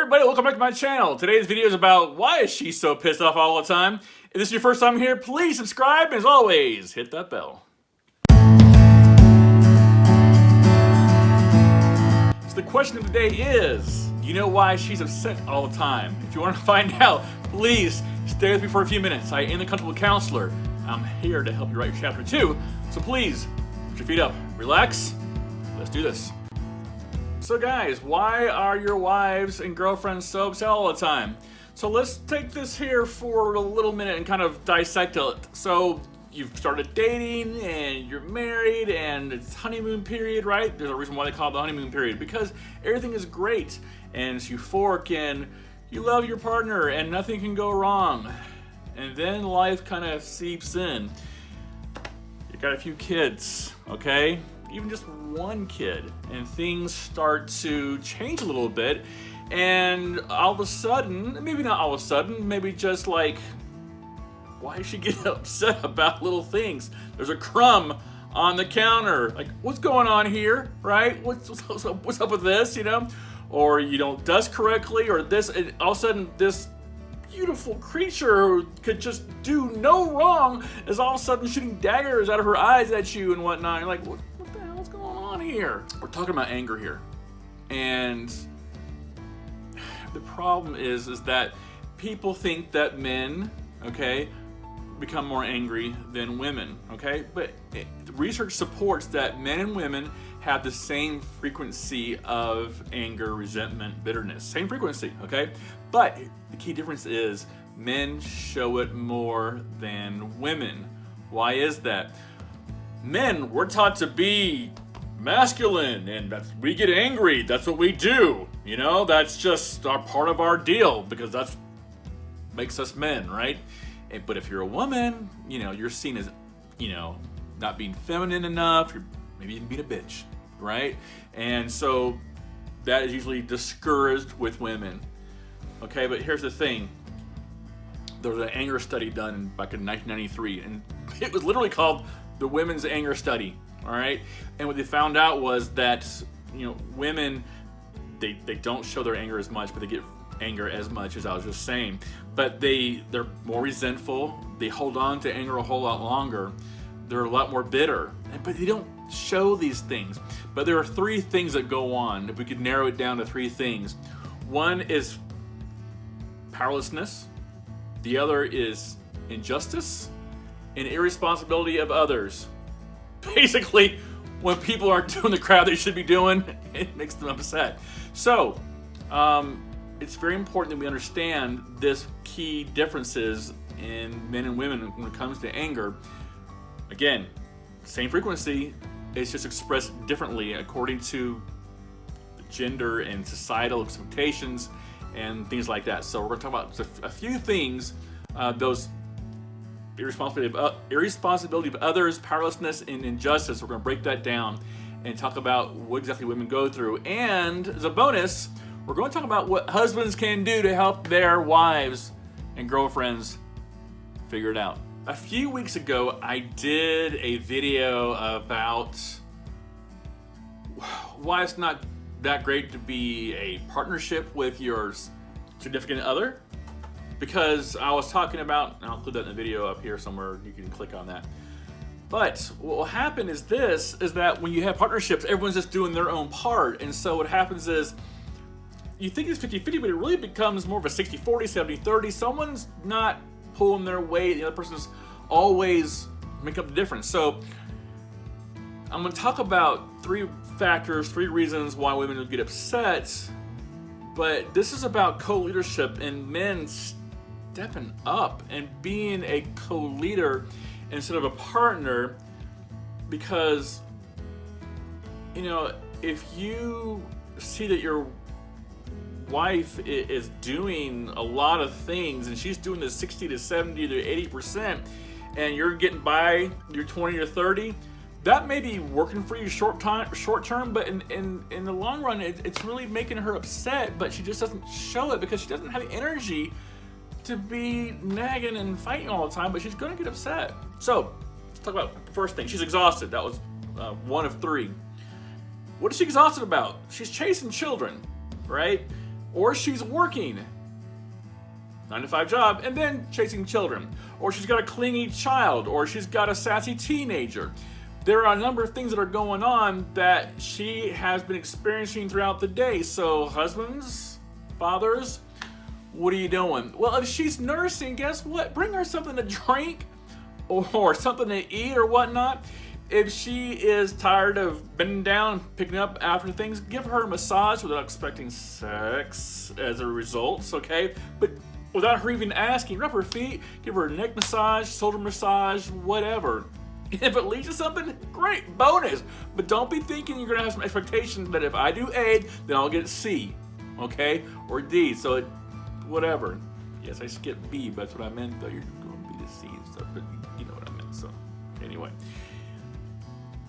everybody, welcome back to my channel. Today's video is about why is she so pissed off all the time. If this is your first time here, please subscribe, and as always, hit that bell. So the question of the day is, do you know why she's upset all the time? If you want to find out, please stay with me for a few minutes. I am the Comfortable Counselor. I'm here to help you write your chapter 2, so please, put your feet up, relax, let's do this. So guys, why are your wives and girlfriends so upset all the time? So let's take this here for a little minute and kind of dissect it. So you've started dating and you're married and it's honeymoon period, right? There's a reason why they call it the honeymoon period, because everything is great and it's euphoric and you love your partner and nothing can go wrong. And then life kind of seeps in. You got a few kids, okay? Even just one kid, and things start to change a little bit, and all of a sudden, maybe not all of a sudden, maybe just like, why is she getting upset about little things? There's a crumb on the counter, like, what's going on here, right? What's up with this, you know? Or you don't dust correctly, or this, and all of a sudden this beautiful creature who could just do no wrong is all of a sudden shooting daggers out of her eyes at you and whatnot. You're like, what the hell's going on here? We're talking about anger here. And the problem is that people think that men, okay, become more angry than women, okay? But the research supports that men and women have the same frequency of anger, resentment, bitterness. Same frequency, okay? But the key difference is men show it more than women. Why is that? Men, we're taught to be masculine, and we get angry. That's what we do. You know, that's just our part of our deal, because that's makes us men, right? But if you're a woman, you know, you're seen as, you know, not being feminine enough, you're maybe even being a bitch, right? And so that is usually discouraged with women. Okay, but here's the thing. There was an anger study done back in 1993, and it was literally called the Women's Anger Study, all right? And what they found out was that, you know, women, they don't show their anger as much, but they get anger as much, as I was just saying. But they're more resentful, they hold on to anger a whole lot longer, they're a lot more bitter, but they don't show these things. But there are three things that go on, if we could narrow it down to three things. One is powerlessness, the other is injustice, and irresponsibility of others. Basically, when people aren't doing the crap they should be doing, it makes them upset. So, it's very important that we understand this key differences in men and women when it comes to anger. Again, same frequency, it's just expressed differently according to gender and societal expectations and things like that. So we're going to talk about a few things, those irresponsibility of others, powerlessness, and injustice. We're going to break that down and talk about what exactly women go through. And as a bonus, we're going to talk about what husbands can do to help their wives and girlfriends figure it out. A few weeks ago, I did a video about why it's not that great to be a partnership with your significant other, because I was talking about, and I'll include that in the video up here somewhere, you can click on that. But what will happen is that when you have partnerships, everyone's just doing their own part, and so what happens is, you think it's 50-50, but it really becomes more of a 60-40, 70-30. Someone's not pulling their weight, the other person's always making up the difference. So I'm going to talk about three factors, three reasons why women would get upset, but this is about co-leadership and men stepping up and being a co-leader instead of a partner, because, you know, if you see that your wife is doing a lot of things and she's doing the 60 to 70 to 80%, and you're getting by your 20 or 30, that may be working for you short term, but in the long run, it's really making her upset, but she just doesn't show it because she doesn't have the energy to be nagging and fighting all the time, but she's gonna get upset. So let's talk about the first thing. She's exhausted. That was one of three. What is she exhausted about? She's chasing children, right? Or she's working 9-to-5 job and then chasing children. Or she's got a clingy child, or she's got a sassy teenager. There are a number of things that are going on that she has been experiencing throughout the day. So husbands, fathers, what are you doing? Well, if she's nursing, guess what? Bring her something to drink or something to eat or whatnot. If she is tired of bending down, picking up after things, give her a massage without expecting sex as a result, okay? But without her even asking, rub her feet, give her a neck massage, shoulder massage, whatever. If it leads to something, great, bonus. But don't be thinking you're gonna have some expectations that if I do A, then I'll get C, okay? Or D, so whatever. Yes, I skipped B, but that's what I meant, though. You're going B to C and stuff, but you know what I meant, so anyway.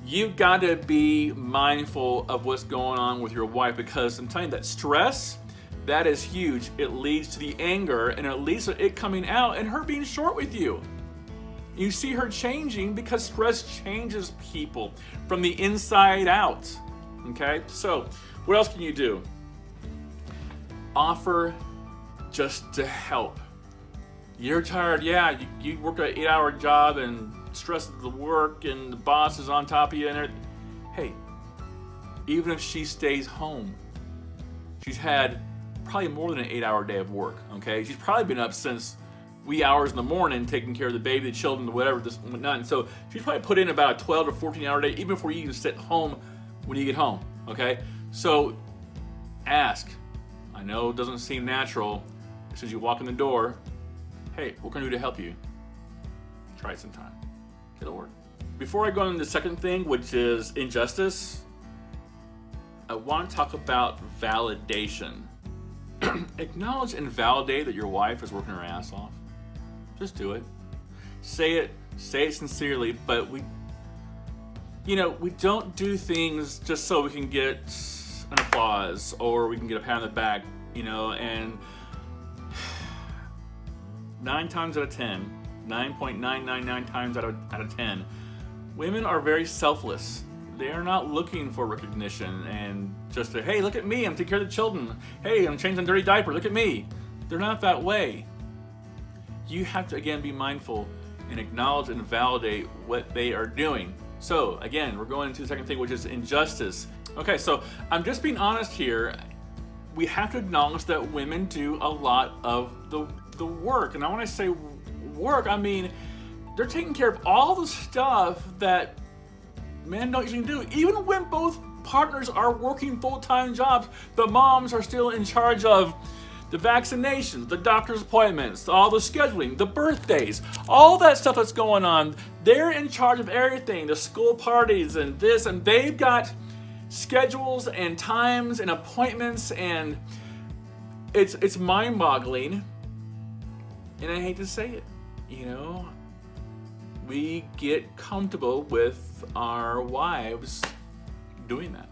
You've got to be mindful of what's going on with your wife, because I'm telling you that stress, that is huge. It leads to the anger, and it leads to it coming out and her being short with you. You see her changing because stress changes people from the inside out. Okay? So, what else can you do? Offer just to help. You're tired, yeah, you work an 8-hour job and stress of the work and the boss is on top of you and everything. Hey, even if she stays home, she's had probably more than an 8-hour day of work, okay? She's probably been up since wee hours in the morning taking care of the baby, the children, whatever, this and whatnot. And so she's probably put in about a 12 to 14-hour day even before you even sit home when you get home, okay? So ask. I know it doesn't seem natural as soon as you walk in the door. Hey, what can I do to help you? Try it sometime. It'll work. Before I go on to the second thing, which is injustice, I want to talk about validation. Acknowledge and validate that your wife is working her ass off. Just do it. Say it sincerely, but we don't do things just so we can get an applause or we can get a pat on the back, and 9 times out of 10, 9.999 times out of 10, women are very selfless. They are not looking for recognition and just to, hey, look at me, I'm taking care of the children. Hey, I'm changing a dirty diaper, look at me. They're not that way. You have to, again, be mindful and acknowledge and validate what they are doing. So, again, we're going into the second thing, which is injustice. Okay, so I'm just being honest here. We have to acknowledge that women do a lot of the work. And when I say work, I mean they're taking care of all the stuff that men don't usually do. Even when both partners are working full-time jobs, the moms are still in charge of the vaccinations, the doctor's appointments, all the scheduling, the birthdays, all that stuff that's going on. They're in charge of everything, the school parties and this, and they've got schedules and times and appointments, and it's mind-boggling. And I hate to say it, we get comfortable with our wives doing that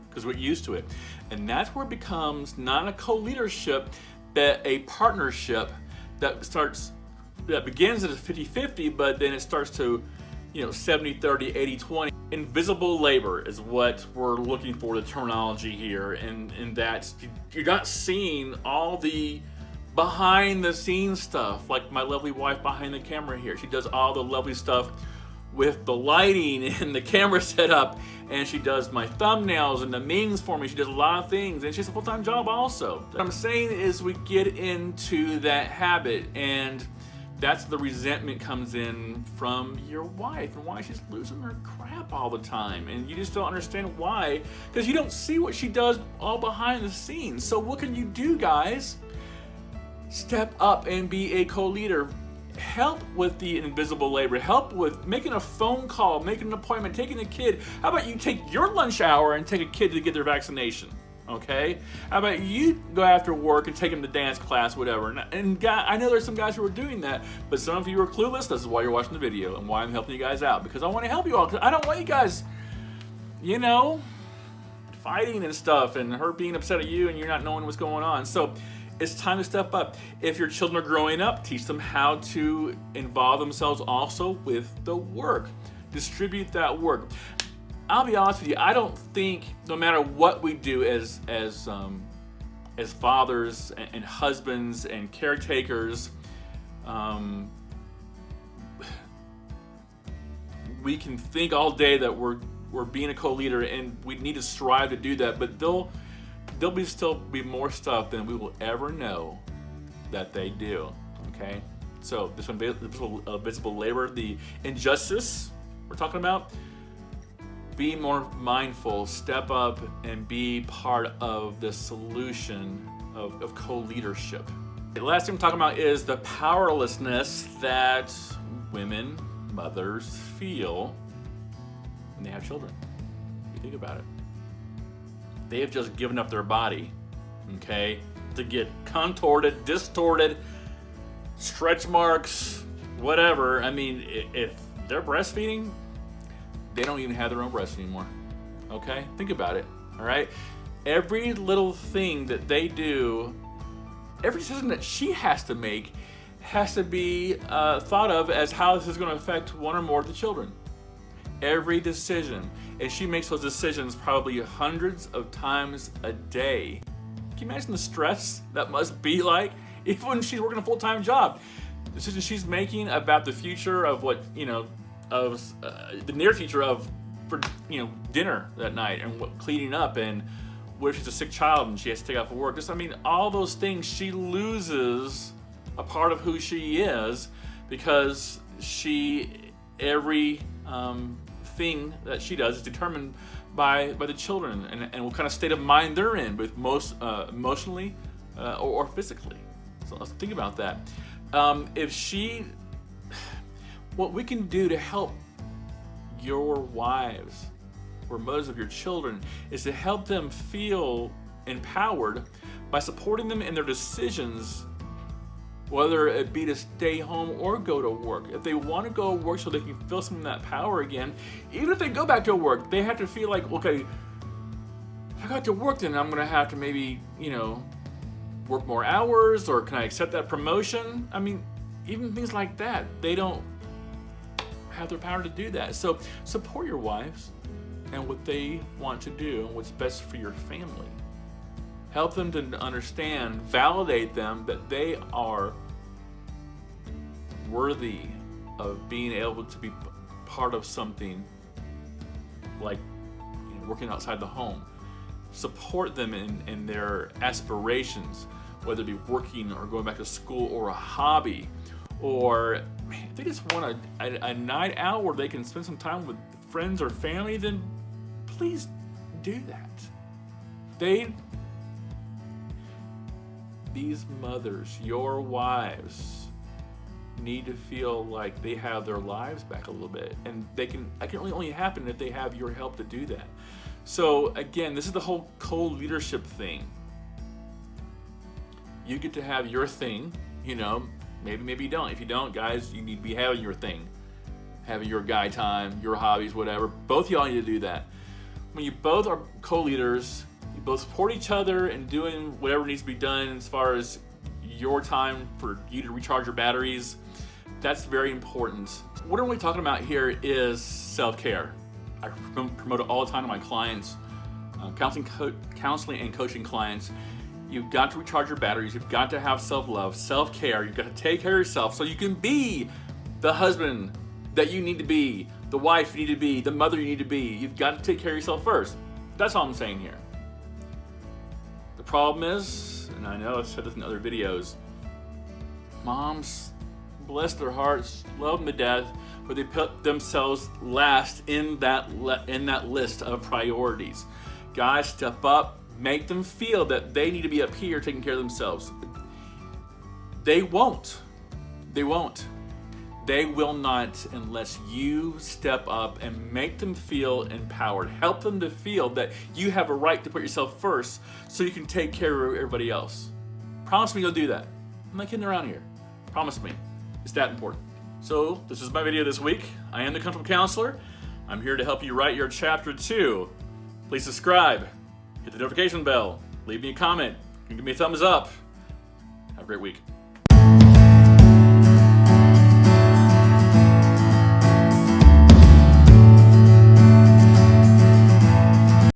because we're used to it. And that's where it becomes not a co-leadership, but a partnership that begins as a 50-50, but then it starts to, 70-30, 80-20. Invisible labor is what we're looking for, the terminology here, and that you're not seeing all the behind the scenes stuff, like my lovely wife behind the camera here. She does all the lovely stuff with the lighting and the camera setup, and she does my thumbnails and the memes for me. She does a lot of things, and she has a full-time job also. What I'm saying is we get into that habit, and that's the resentment comes in from your wife and why she's losing her crap all the time. And you just don't understand why, because you don't see what she does all behind the scenes. So what can you do, guys? Step up and be a co-leader. Help with the invisible labor. Help with making a phone call, making an appointment, taking a kid. How about you take your lunch hour and take a kid to get their vaccination? Okay? How about you go after work and take them to dance class, whatever. And I know there's some guys who are doing that, but some of you are clueless. This is why you're watching the video and why I'm helping you guys out, because I want to help you all. Because I don't want you guys, fighting and stuff and her being upset at you and you're not knowing what's going on. So it's time to step up. If your children are growing up, teach them how to involve themselves also with the work. Distribute that work. I'll be honest with you, I don't think no matter what we do as as fathers and husbands and caretakers, we can think all day that we're being a co-leader, and we need to strive to do that, but there'll still be more stuff than we will ever know that they do. Okay, so this one, visible labor, the injustice we're talking about. Be more mindful, step up, and be part of the solution of co-leadership. The last thing I'm talking about is the powerlessness that women, mothers, feel when they have children. You think about it. They have just given up their body, okay, to get contorted, distorted, stretch marks, whatever. I mean, if they're breastfeeding, they don't even have their own breasts anymore. Okay? Think about it. All right? Every little thing that they do, every decision that she has to make has to be thought of as how this is going to affect one or more of the children. Every decision. And she makes those decisions probably hundreds of times a day. Can you imagine the stress that must be like, even when she's working a full-time job? Decisions she's making about the future of what, of the near future of, for dinner that night, and what cleaning up, and what if she's a sick child and she has to take off of work. All those things, she loses a part of who she is, because every thing that she does is determined by the children and what kind of state of mind they're in, with most emotionally or physically. So let's think about that. What we can do to help your wives or mothers of your children is to help them feel empowered by supporting them in their decisions, whether it be to stay home or go to work. If they want to go to work so they can feel some of that power again, even if they go back to work, they have to feel like, okay, if I got to work, then I'm going to have to maybe, work more hours, or can I accept that promotion? Even things like that, they don't have their power to do that. So support your wives and what they want to do and what's best for your family. Help them to understand, validate them that they are worthy of being able to be part of something like working outside the home. Support them in their aspirations, whether it be working or going back to school or a hobby, or if they just want a night out where they can spend some time with friends or family, then please do that. These mothers, your wives, need to feel like they have their lives back a little bit, and that can only happen if they have your help to do that. So again, this is the whole co-leadership thing. You get to have your thing, maybe you don't. If you don't, guys, you need to be having your thing, having your guy time, your hobbies, whatever. Both of y'all need to do that. When you both are co-leaders, you both support each other and doing whatever needs to be done as far as your time for you to recharge your batteries. That's very important. What I'm really talking about here is self-care. I promote it all the time to my clients, counseling and coaching clients. You've got to recharge your batteries. You've got to have self-love, self-care. You've got to take care of yourself so you can be the husband that you need to be, the wife you need to be, the mother you need to be. You've got to take care of yourself first. That's all I'm saying here. The problem is, and I know I've said this in other videos, moms, bless their hearts, love them to death, but they put themselves last in that list of priorities. Guys, step up. Make them feel that they need to be up here taking care of themselves. They won't. They will not unless you step up and make them feel empowered. Help them to feel that you have a right to put yourself first so you can take care of everybody else. Promise me you'll do that. I'm not kidding around here. Promise me. It's that important. So this is my video this week. I am the Comfortable Counselor. I'm here to help you write your Chapter 2. Please subscribe. Hit the notification bell, leave me a comment, give me a thumbs up. Have a great week.